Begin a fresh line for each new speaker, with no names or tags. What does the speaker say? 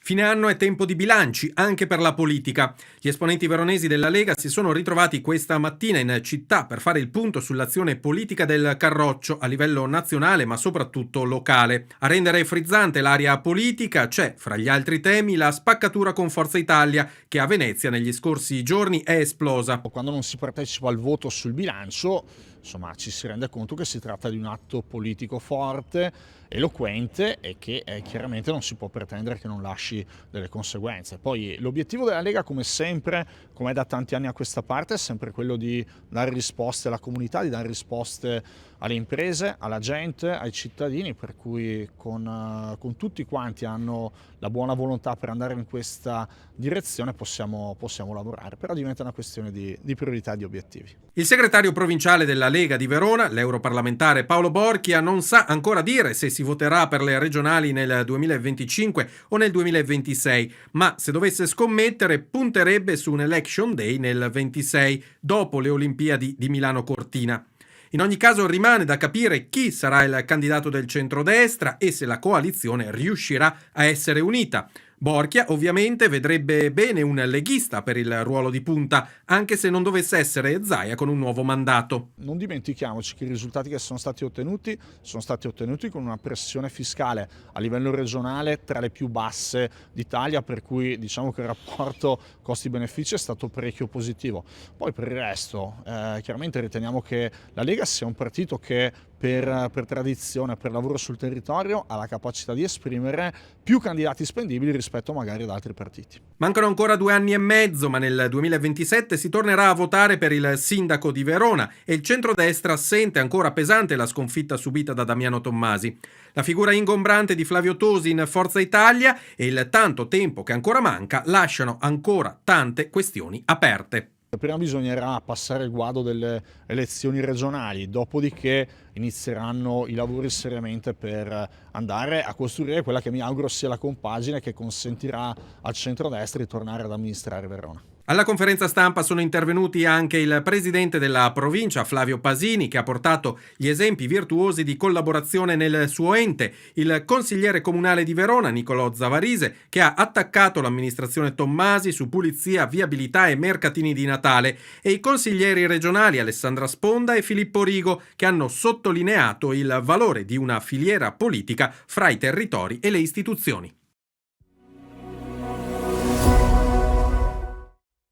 Fine anno è tempo di bilanci, anche per la politica. Gli esponenti veronesi della Lega si sono ritrovati questa mattina in città per fare il punto sull'azione politica del Carroccio a livello nazionale ma soprattutto locale. A rendere frizzante l'area politica c'è, fra gli altri temi, la spaccatura con Forza Italia, che a Venezia negli scorsi giorni è esplosa.
Quando non si partecipa al voto sul bilancio, insomma, ci si rende conto che si tratta di un atto politico forte, eloquente e che chiaramente non si può pretendere che non lasci delle conseguenze. Poi l'obiettivo della Lega, come sempre, come è da tanti anni a questa parte, è sempre quello di dare risposte alla comunità, di dare risposte alle imprese, alla gente, ai cittadini, per cui con tutti quanti hanno la buona volontà per andare in questa direzione possiamo lavorare, però diventa una questione di priorità e di obiettivi.
Il segretario provinciale della Lega di Verona, l'europarlamentare Paolo Borchia, non sa ancora dire se si voterà per le regionali nel 2025 o nel 2026, ma se dovesse scommettere punterebbe su un election day nel 26, dopo le Olimpiadi di Milano Cortina. In ogni caso rimane da capire chi sarà il candidato del centrodestra e se la coalizione riuscirà a essere unita. Borchia ovviamente vedrebbe bene un leghista per il ruolo di punta, anche se non dovesse essere Zaia con un nuovo mandato.
Non dimentichiamoci che i risultati che sono stati ottenuti con una pressione fiscale a livello regionale tra le più basse d'Italia, per cui diciamo che il rapporto costi-benefici è stato parecchio positivo. Poi per il resto chiaramente riteniamo che la Lega sia un partito che per tradizione, per lavoro sul territorio, ha la capacità di esprimere più candidati spendibili rispetto magari ad altri partiti.
Mancano ancora 2 anni e mezzo, ma nel 2027 si tornerà a votare per il sindaco di Verona e il centrodestra sente ancora pesante la sconfitta subita da Damiano Tommasi. La figura ingombrante di Flavio Tosi in Forza Italia e il tanto tempo che ancora manca lasciano ancora tante questioni aperte.
Prima bisognerà passare il guado delle elezioni regionali, dopodiché inizieranno i lavori seriamente per andare a costruire quella che mi auguro sia la compagine che consentirà al centrodestra di tornare ad amministrare Verona.
Alla conferenza stampa sono intervenuti anche il presidente della provincia, Flavio Pasini, che ha portato gli esempi virtuosi di collaborazione nel suo ente, il consigliere comunale di Verona, Nicolò Zavarise, che ha attaccato l'amministrazione Tommasi su pulizia, viabilità e mercatini di Natale, e i consiglieri regionali Alessandra Sponda e Filippo Rigo, che hanno sottolineato il valore di una filiera politica fra i territori e le istituzioni.